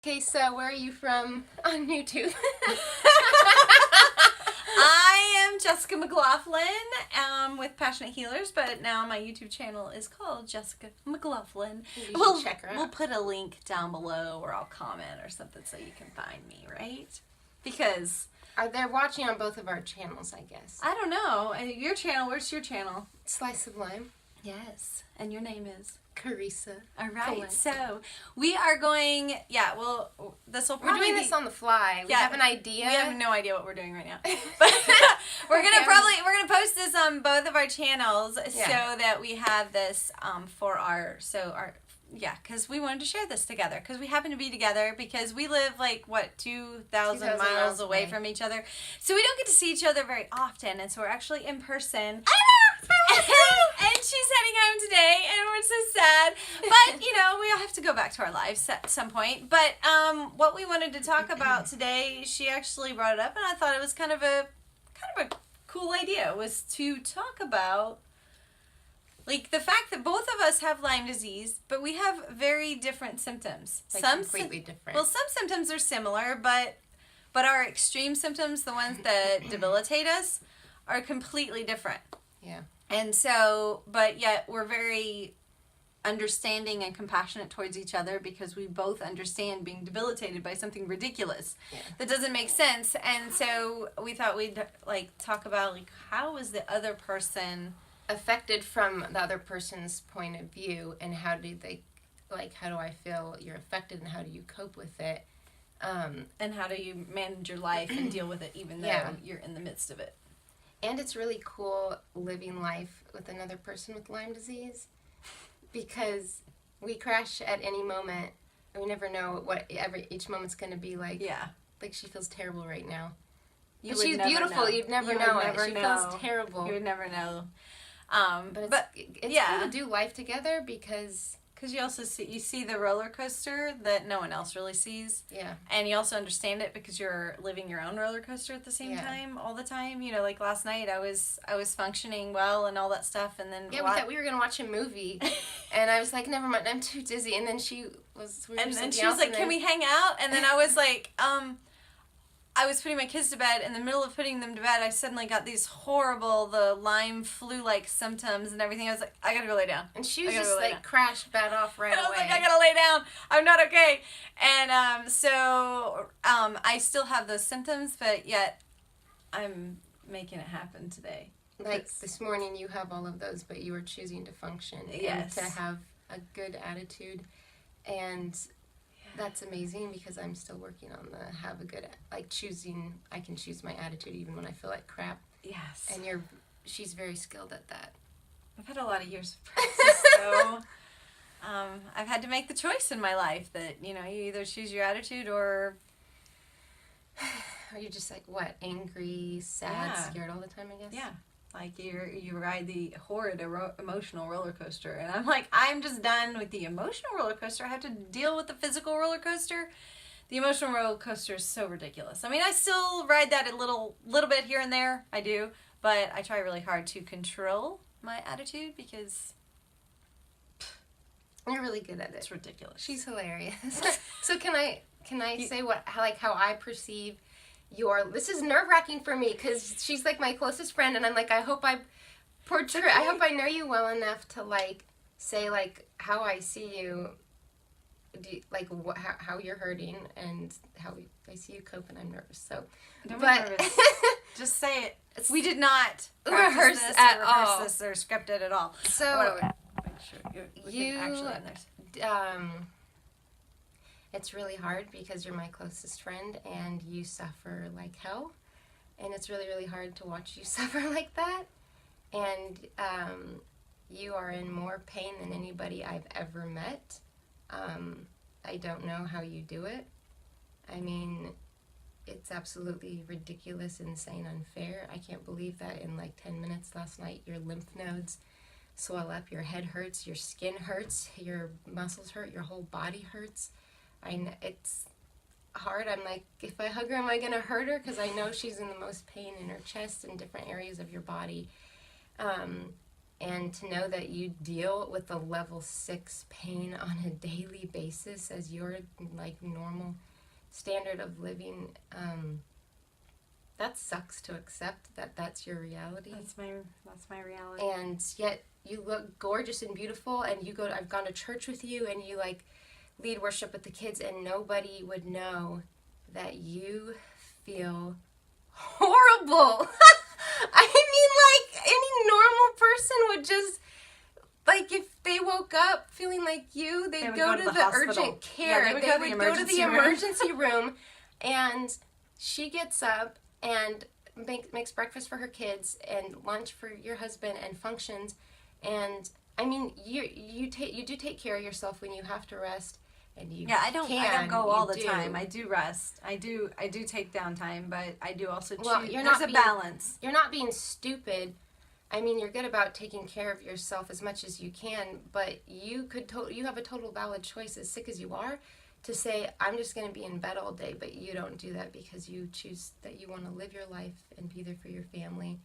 Okay, so where are you from on YouTube? I am Jessica McLaughlin with Passionate Healers, but now my YouTube channel is called Jessica McLaughlin. We'll check her out. We'll put a link down below, or I'll comment or something so you can find me, right? Because They're watching on both of our channels, I guess. I don't know. Your channel, where's your channel? Slice of Lyme. Yes. And your name is? Carissa. All right. Cohen. So we are going, this will probably We're doing this on the fly. We have an idea. We have no idea what we're doing right now. But we're gonna post this on both of our channels so that we have this because we wanted to share this together, because we happen to be together, because we live 2,000 miles away from each other, so we don't get to see each other very often, and so we're actually in person. And she's heading home today, and we're so sad. But, we all have to go back to our lives at some point. But what we wanted to talk about today, she actually brought it up, and I thought it was kind of a cool idea, was to talk about the fact that both of us have Lyme disease, but we have very different symptoms. Completely different. Well, some symptoms are similar, but our extreme symptoms, the ones that debilitate us, are completely different. Yeah. And so, but yet we're very understanding and compassionate towards each other, because we both understand being debilitated by something ridiculous that doesn't make sense. And so we thought we'd talk about how is the other person affected from the other person's point of view, and how do they, how do I feel you're affected, and how do you cope with it? And how do you manage your life and deal with it even though you're in the midst of it? And it's really cool living life with another person with Lyme disease, because we crash at any moment, and we never know what each moment's going to be like. Yeah. Like, she feels terrible right now. But she's beautiful. You'd never know it. She feels terrible. You would never know. But it's cool to do life together, because you also see the roller coaster that no one else really sees. Yeah. And you also understand it because you're living your own roller coaster at the same time, all the time. Like last night, I was functioning well and all that stuff, and then we thought we were gonna watch a movie, and I was like, never mind, I'm too dizzy. And then she was like, can we hang out? And then I was like, I was putting my kids to bed. In the middle of putting them to bed, I suddenly got these horrible, the Lyme flu-like symptoms and everything. I was like, I gotta go lay down. And she was just crashed bad off right away. I was like, I gotta lay down. I'm not okay. And so I still have those symptoms, but yet I'm making it happen today. This morning, you have all of those, but you were choosing to function and to have a good attitude. And that's amazing, because I'm still working on have a good, choosing, I can choose my attitude even when I feel like crap. Yes. And she's very skilled at that. I've had a lot of years of practice, so I've had to make the choice in my life that, you either choose your attitude or you're just angry, sad, scared all the time, I guess? Yeah. You ride the horrid emotional roller coaster, and I'm like, I'm just done with the emotional roller coaster. I have to deal with the physical roller coaster. The emotional roller coaster is so ridiculous. I mean, I still ride that a little bit here and there. I do, but I try really hard to control my attitude, because you're really good at it. It's ridiculous. She's hilarious. So can I say how I perceive this is nerve-wracking for me, because she's my closest friend, and I'm I hope I know you well enough to say how I see you, how you're hurting, and how I see you cope, and I'm nervous. So don't be nervous. Just say it. We did not rehearse this or script it at all. So make sure you actually in there. It's really hard, because you're my closest friend, and you suffer like hell, and it's really, really hard to watch you suffer like that, and you are in more pain than anybody I've ever met. I don't know how you do it. I mean, it's absolutely ridiculous, insane, unfair. I can't believe that in 10 minutes last night, your lymph nodes swell up, your head hurts, your skin hurts, your muscles hurt, your whole body hurts. It's hard. I'm if I hug her, am I going to hurt her? Because I know she's in the most pain in her chest and different areas of your body. And to know that you deal with the level 6 pain on a daily basis as your like normal standard of living, that sucks to accept that that's your reality. That's my reality. And yet you look gorgeous and beautiful, and I've gone to church with you, and you like lead worship with the kids, and nobody would know that you feel horrible. I mean, like, any normal person would just, like, if they woke up feeling like you, they'd go to the hospital. urgent care. Yeah, they would go to the emergency room. And she gets up and makes breakfast for her kids and lunch for your husband and functions. And, I mean, you do take care of yourself when you have to rest. And I don't go all the time. I do rest. I do take downtime, but I do also choose. There's a balance. You're not being stupid. I mean, you're good about taking care of yourself as much as you can, but you have a total valid choice, as sick as you are, to say, I'm just going to be in bed all day, but you don't do that because you choose that you want to live your life and be there for your family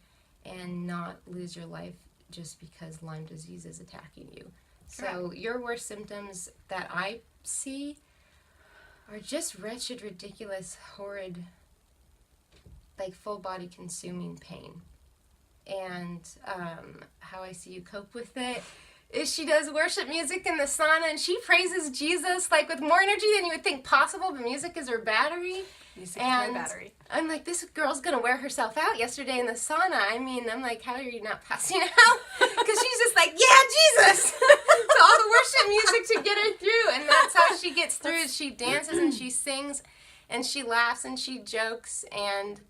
and not lose your life just because Lyme disease is attacking you. So your worst symptoms that I see are just wretched, ridiculous, horrid, like full body consuming pain. And how I see you cope with it is she does worship music in the sauna, and she praises Jesus like with more energy than you would think possible, but music is her battery. Music is my battery. I'm like, this girl's gonna wear herself out yesterday in the sauna. I mean, I'm like, how are you not passing out? Because she's just like, yeah, Jesus! To all the worship music to get her through. And that's how she gets through. She dances and she sings and she laughs and she jokes. And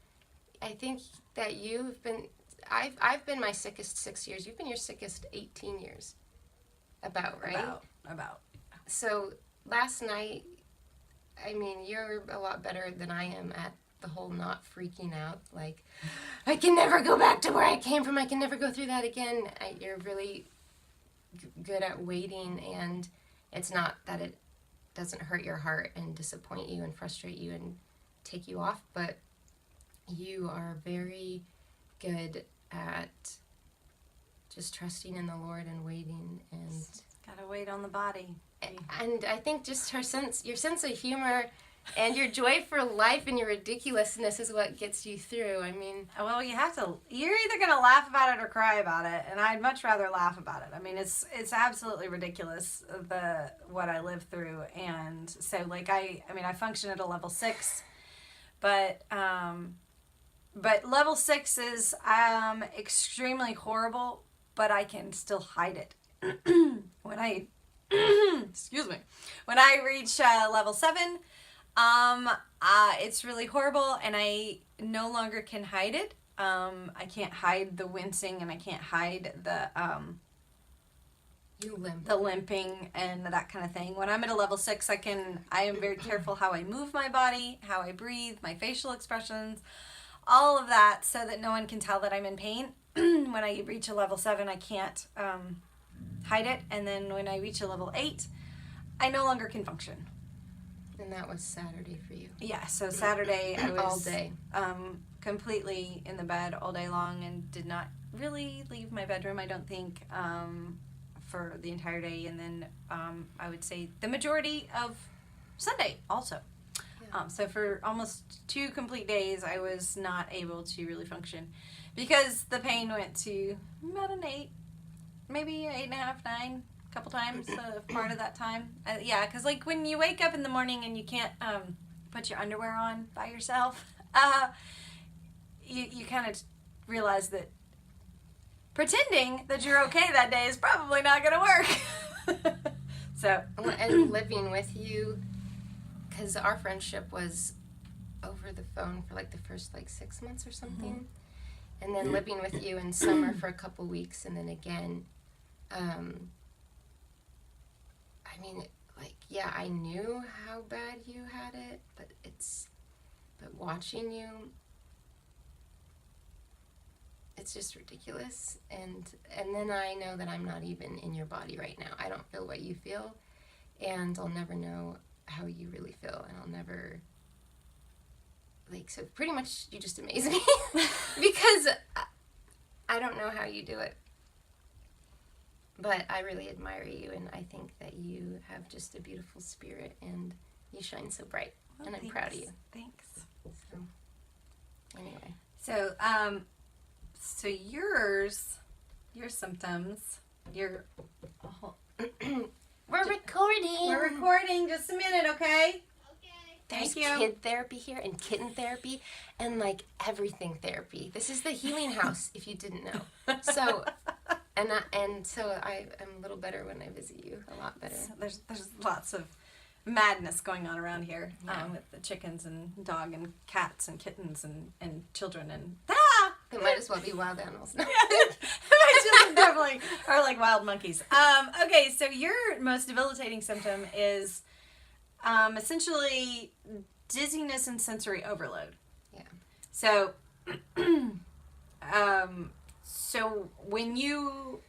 I think that I've been my sickest 6 years. You've been your sickest 18 years. Right? About. So last night, I mean, you're a lot better than I am at the whole not freaking out. Like, I can never go back to where I came from. I can never go through that again. You're really good at waiting, and it's not that it doesn't hurt your heart and disappoint you and frustrate you and take you off, but you are very good at just trusting in the Lord and waiting, and gotta wait on the body. And I think just your sense of humor and your joy for life and your ridiculousness is what gets you through. I mean, well, you're either gonna laugh about it or cry about it, and I'd much rather laugh about it. I mean, it's absolutely ridiculous what I live through, and so like I function at a level 6, but level 6 is extremely horrible, but I can still hide it. When I when I reach level 7, it's really horrible, and I no longer can hide it. I can't hide the wincing, and I can't hide the limping and that kind of thing. When I'm at a level 6, I am very careful how I move my body, how I breathe, my facial expressions, all of that, so that no one can tell that I'm in pain. When I reach a level 7, I can't hide it, and then when I reach a level 8, I no longer can function. And that was Saturday for you. Yeah, so Saturday I was all day. Completely in the bed all day long and did not really leave my bedroom, I don't think, for the entire day. And then I would say the majority of Sunday also. Yeah. So for almost 2 complete days, I was not able to really function because the pain went to about an 8, maybe 8.5, 9. Couple times, part of that time. Yeah, because like when you wake up in the morning and you can't put your underwear on by yourself, you kind of realize that pretending that you're okay that day is probably not going to work. So, and living with you, because our friendship was over the phone for like the first 6 months or something, and then living with you in summer for a couple weeks, and then again. I mean, I knew how bad you had it, but watching you, it's just ridiculous. And then I know that I'm not even in your body right now. I don't feel what you feel, and I'll never know how you really feel, and I'll never, so pretty much you just amaze me because I don't know how you do it. But I really admire you, and I think that you have just a beautiful spirit, and you shine so bright, Well, and I'm proud of you. Thanks. So, anyway. So, so your symptoms, your... We're recording. We're recording. Just a minute, okay? There's Thank you. kid therapy here, and kitten therapy, and like everything therapy. This is the healing house, if you didn't know. So, so I am a little better when I visit you. A lot better. There's lots of madness going on around here, Yeah. with the chickens and dog and cats and kittens and children and They might as well be wild animals. My children definitely are like wild monkeys. Okay, so your most debilitating symptom is essentially dizziness and sensory overload. Yeah. So, so when you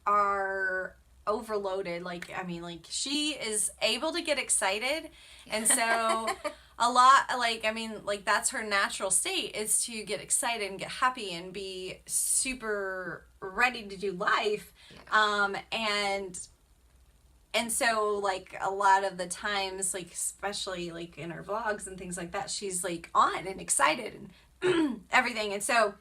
are overloaded, like she is able to get excited, and so a lot, that's her natural state, is to get excited and get happy and be super ready to do life. Yeah. And so, like, a lot of the times, like, especially, like, in her vlogs and things like that, she's, like, on and excited and everything. And so,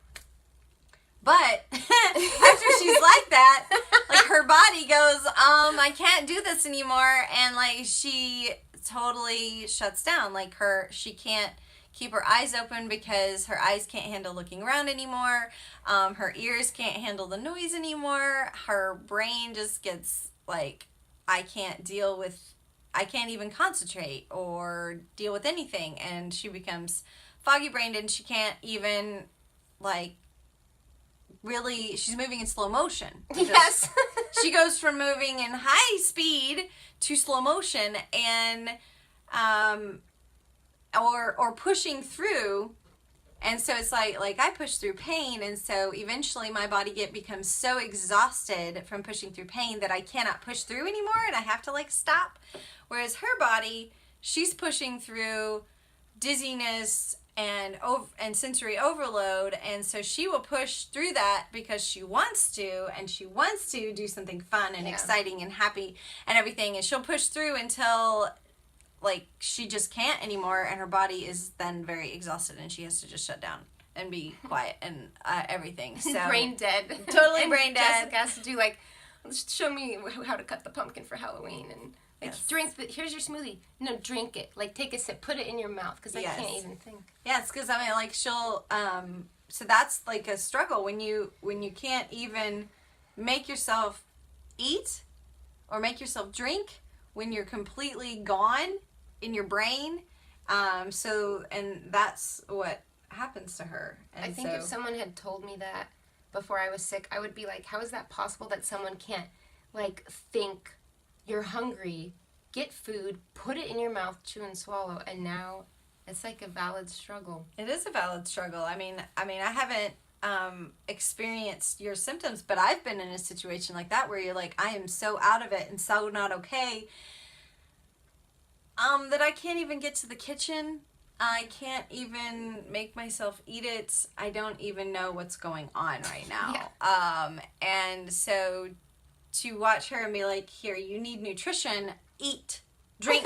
but after she's like that, like, her body goes, I can't do this anymore. And, like, she totally shuts down. Like, she can't keep her eyes open because her eyes can't handle looking around anymore. Her ears can't handle the noise anymore. Her brain just gets, like... I can't even concentrate or deal with anything. And she becomes foggy brained, and she can't even, like, really, she's moving in slow motion. Yes. She goes from moving in high speed to slow motion, and, or pushing through. And so it's like I push through pain, and so eventually my body becomes so exhausted from pushing through pain that I cannot push through anymore, and I have to, like, stop. Whereas her body, she's pushing through dizziness and sensory overload, and so she will push through that because she wants to, and she wants to do something fun and exciting and happy and everything, and she'll push through until... like, she just can't anymore, and her body is then very exhausted, and she has to just shut down and be quiet and everything. So brain dead. Totally and brain dead. Jessica has to do, like, show me how to cut the pumpkin for Halloween, and, like, here's your smoothie. No, drink it. Like, take a sip, put it in your mouth, because I can't even think. Yes, because, like, she'll, so that's, like, a struggle when you can't even make yourself eat or make yourself drink when you're completely gone in your brain. And that's what happens to her. And I think if someone had told me that before I was sick, I would be like, how is that possible that someone can't, like, think you're hungry, get food, put it in your mouth, chew and swallow, and now it's like a valid struggle. It is a valid struggle. I mean, I haven't experienced your symptoms, but I've been in a situation like that where you're like, I am so out of it and so not okay, that I can't even get to the kitchen. I can't even make myself eat it. I don't even know what's going on right now. And so to watch her and be like, here, you need nutrition, eat, drink.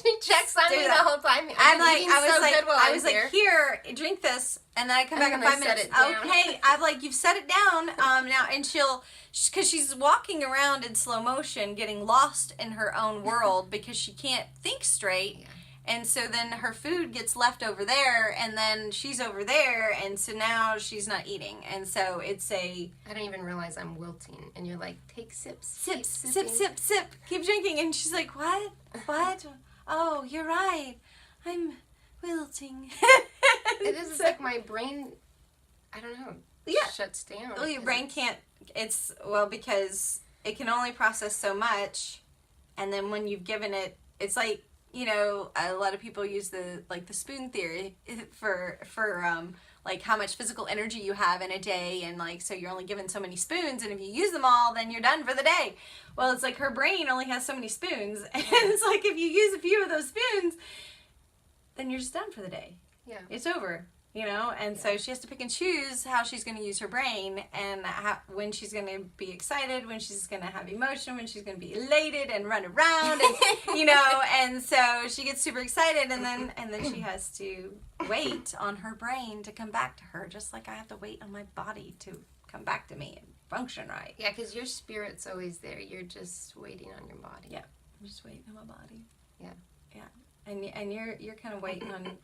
You checks on me the whole time. I was like, here, drink this, and then I come back in 5 minutes. Okay, I'm like, you've set it down now, and because she's walking around in slow motion, getting lost in her own world because she can't think straight. Yeah. And so then her food gets left over there, and then she's over there, and so now she's not eating. And so it's I don't even realize I'm wilting, and you're like, take sips. Sip, sip, sip, sip. Keep drinking. And she's like, what? What? Oh, you're right. I'm wilting. It is like my brain, I don't know, shuts down. Well, your brain can't, because it can only process so much, and then when you've given it, it's like, you know, a lot of people use the spoon theory for like how much physical energy you have in a day, and like, so you're only given so many spoons, and if you use them all, then you're done for the day. Well, it's like her brain only has so many spoons, and it's like if you use a few of those spoons, then you're just done for the day. Yeah. It's over. you know? And so she has to pick and choose how she's going to use her brain, and when she's going to be excited, when she's going to have emotion, when she's going to be elated and run around, and, you know, and so she gets super excited, and then she has to wait on her brain to come back to her, just like I have to wait on my body to come back to me and function right. Yeah, because your spirit's always there. You're just waiting on your body. Yeah, I'm just waiting on my body. Yeah. Yeah. And you're kind of waiting on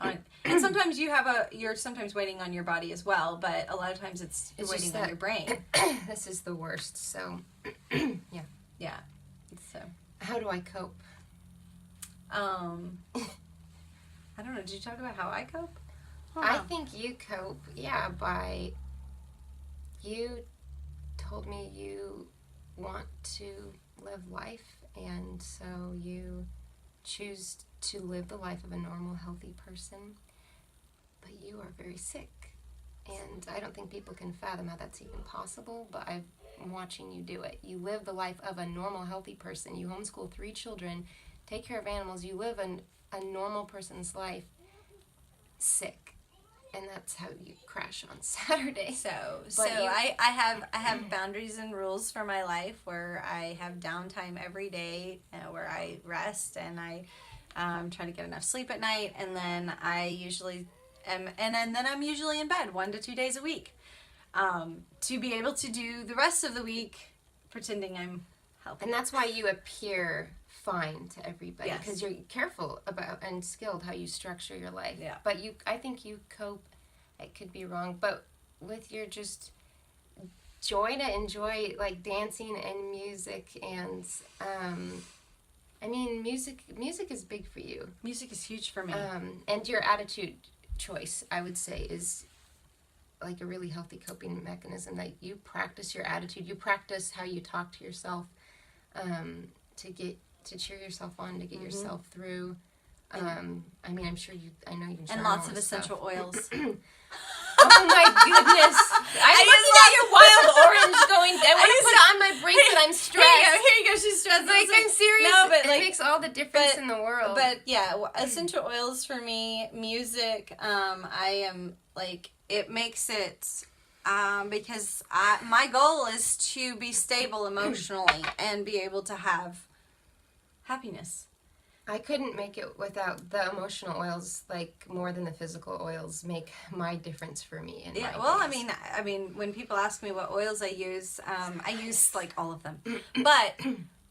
and sometimes you're sometimes waiting on your body as well, but a lot of times it's waiting on your brain. This is the worst. So Yeah. So how do I cope? I don't know. Did you talk about how I cope? I think you cope, by you told me you want to live life, and so you choose to live the life of a normal, healthy person, but you are very sick, and I don't think people can fathom how that's even possible, but I'm watching you do it. You live the life of a normal, healthy person. You homeschool 3 children, take care of animals. You live a normal person's life, sick, and that's how you crash on Saturday. So I have boundaries and rules for my life where I have downtime every day, where I rest, and I try to get enough sleep at night, and then I usually am, and then I'm usually in bed 1 to 2 days a week, to be able to do the rest of the week pretending I'm healthy. And that's why you appear fine to everybody, because you're careful about and skilled how you structure your life. Yeah. But I think you cope. It could be wrong, but with your just joy to enjoy like dancing and music, and I mean music is big for you. Music is huge for me. And your attitude choice, I would say, is like a really healthy coping mechanism, that you practice your attitude, you practice how you talk to yourself, to cheer yourself on, to get yourself through. I mean, I know you journal and lots of essential oils. Oh my goodness! I'm looking at your wild orange going. I want to put it on my bracelet. I'm stressed. Here you go. She's stressed. Like, I'm serious. No, but it makes all the difference in the world. But yeah, essential oils for me, music. I am like, it makes it. Because my goal is to be stable emotionally and be able to have happiness. I couldn't make it without the emotional oils, like more than the physical oils make my difference for me. Yeah, well, I mean, when people ask me what oils I use like all of them, but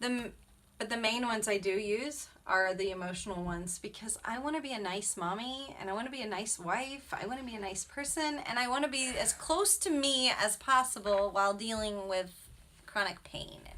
the main ones I do use are the emotional ones, because I want to be a nice mommy, and I want to be a nice wife, I want to be a nice person, and I want to be as close to me as possible while dealing with chronic pain and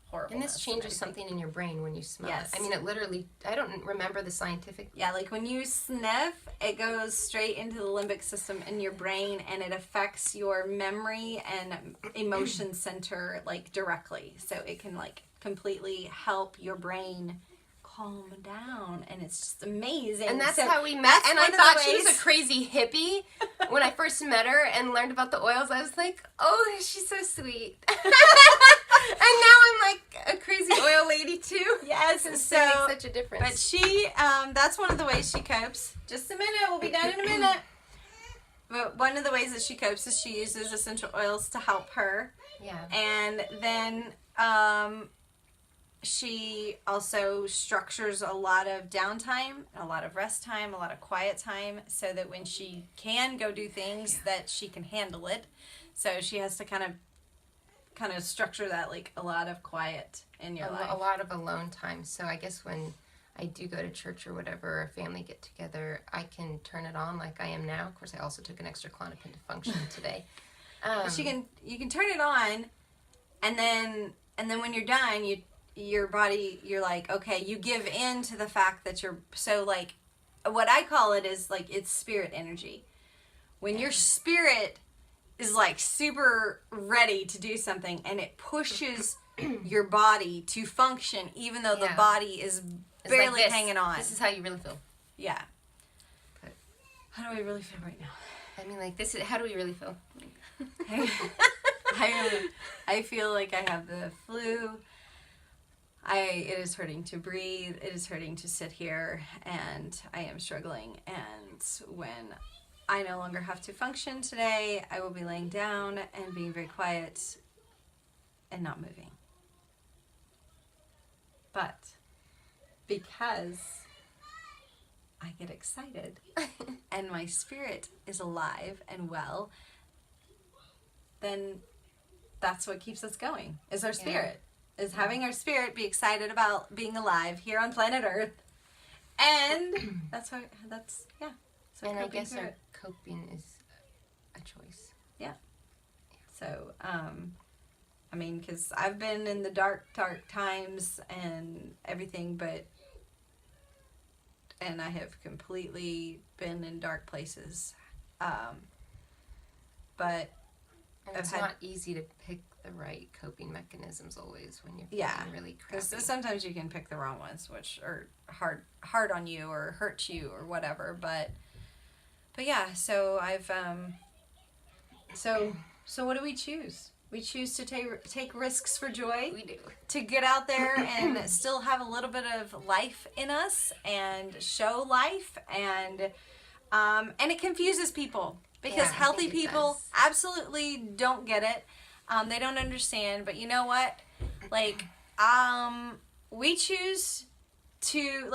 horribleness. And this changes something in your brain when you smell it. I mean, it literally, I don't remember the scientific... Yeah, like when you sniff, it goes straight into the limbic system in your brain, and it affects your memory and emotion center, like, directly. So it can, like, completely help your brain calm down, and it's just amazing. And that's how we met, and I thought she was a crazy hippie when I first met her and learned about the oils. I was like, oh, she's so sweet. And now I'm like a crazy oil lady too. Yes, and so it makes such a difference. But she, that's one of the ways she copes. Just a minute, we'll be done in a minute. But one of the ways that she copes is she uses essential oils to help her. Yeah. And then she also structures a lot of downtime, a lot of rest time, a lot of quiet time, so that when she can go do things, that she can handle it. So she has to kind of structure that, like, a lot of quiet in your life. A lot of alone time. So I guess when I do go to church or whatever, or a family get together, I can turn it on like I am now. Of course, I also took an extra Klonopin to function today. You can turn it on, and then when you're done, your body, you're like, okay, you give in to the fact that you're so, like, what I call it is, like, it's spirit energy. When your spirit is, like, super ready to do something, and it pushes your body to function, even though the body is barely like hanging on. This is how you really feel. Yeah. But how do I really feel right now? I mean, like, how do we really feel? I feel like I have the flu. It is hurting to breathe. It is hurting to sit here, and I am struggling. And when I no longer have to function today. I will be laying down and being very quiet and not moving. But because I get excited and my spirit is alive and well, then that's what keeps us going, is our spirit. Is having our spirit be excited about being alive here on planet Earth. And that's So and I guess through our it. coping is a choice. Yeah. So, I mean, because I've been in the dark times and everything, and I have completely been in dark places. But And it's not easy to pick the right coping mechanisms always when you're feeling really crappy. Because sometimes you can pick the wrong ones, which are hard on you or hurt you or whatever. But yeah, so I've so what do we choose? We choose to take risks for joy. We do. To get out there and still have a little bit of life in us and show life, and it confuses people because healthy people absolutely don't get it. They don't understand, but you know what? Like, we choose to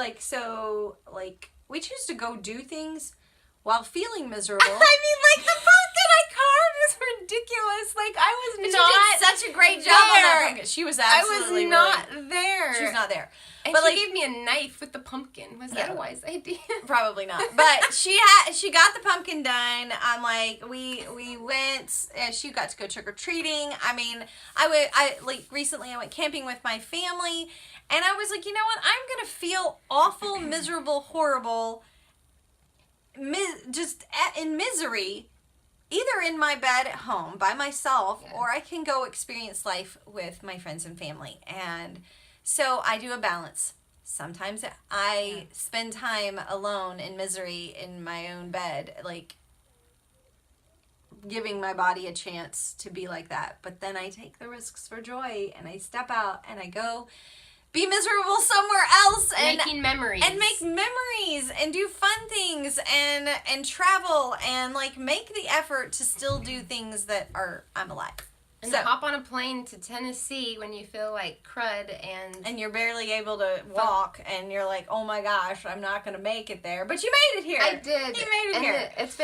we choose to go do things while feeling miserable. I mean, like the pumpkin I carved was ridiculous. Like I was But not. you did such a great job on that pumpkin. She was absolutely I was not there. She was not there. And But she like, gave me a knife with the pumpkin. Was that a wise idea? probably not. But she got the pumpkin done. I'm like, we went. She got to go trick or treating. I mean, recently I went camping with my family, and I was like, you know what? I'm gonna feel awful, miserable, horrible, just in misery, either in my bed at home by myself, or I can go experience life with my friends and family. And so I do a balance. Sometimes I spend time alone in misery in my own bed, like giving my body a chance to be like that. But then I take the risks for joy, and I step out and I go be miserable somewhere else, and making memories, and make memories, and do fun things, and travel, and like make the effort to still do things that are I'm alive. And hop on a plane to Tennessee when you feel like crud and you're barely able to walk, and you're like, oh my gosh, I'm not gonna make it there, but you made it here. I did. You made it here. It's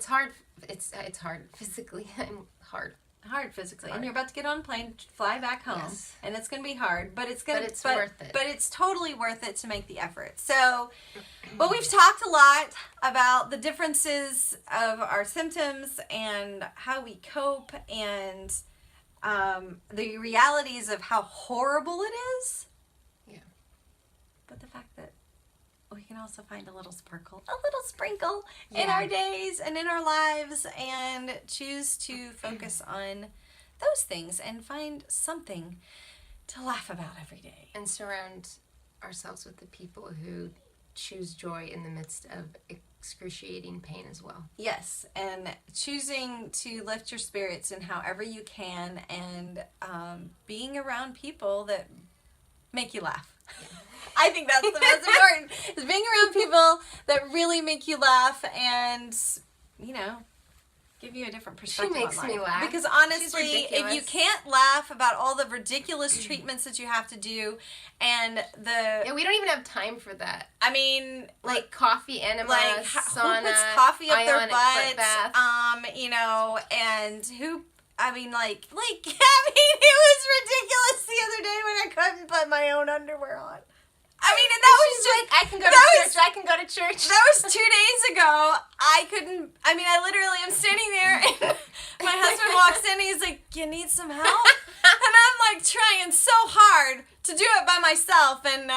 hard. It's hard physically. I'm hard physically, and you're about to get on a plane, fly back home, and it's gonna be hard, but it's worth it. But it's totally worth it to make the effort. So, well, we've talked a lot about the differences of our symptoms and how we cope, and the realities of how horrible it is. Yeah. But the fact that we can also find a little sprinkle in our days and in our lives, and choose to focus on those things and find something to laugh about every day. And surround ourselves with the people who choose joy in the midst of excruciating pain as well. Yes, and choosing to lift your spirits in however you can, and being around people that make you laugh. Yeah. I think that's the most important, is being around people that really make you laugh and, give you a different perspective on life. She makes me laugh. Because honestly, if you can't laugh about all the ridiculous treatments that you have to do, and we don't even have time for that. I mean, like coffee enema, sauna, who puts coffee up their butt, bath. And who, it was ridiculous the other day when I couldn't put my own underwear on. And that was just like, I can go to church. That was 2 days ago. I couldn't, I literally am standing there, and my husband walks in, and he's like, you need some help? And I'm like trying so hard to do it by myself, and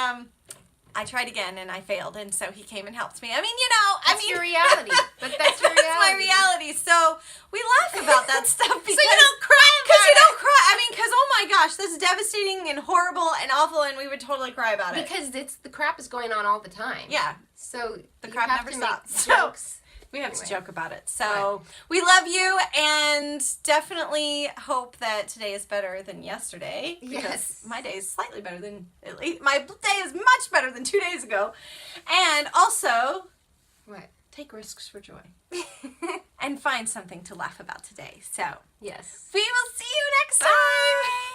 I tried again, and I failed, and so he came and helped me. That's your reality. But that's your reality. That's my reality. So we laugh about that stuff because so you don't cry about it. Because you don't cry. Because oh my gosh, that's devastating and horrible and awful, and we would totally cry about it. Because the crap is going on all the time. Yeah. So the crap never stops. Jokes. We have to joke about it. So we love you, and definitely hope that today is better than yesterday. Because my day is slightly better than, my day is much better than 2 days ago. And also, take risks for joy and find something to laugh about today. So, Yes. we will see you next time.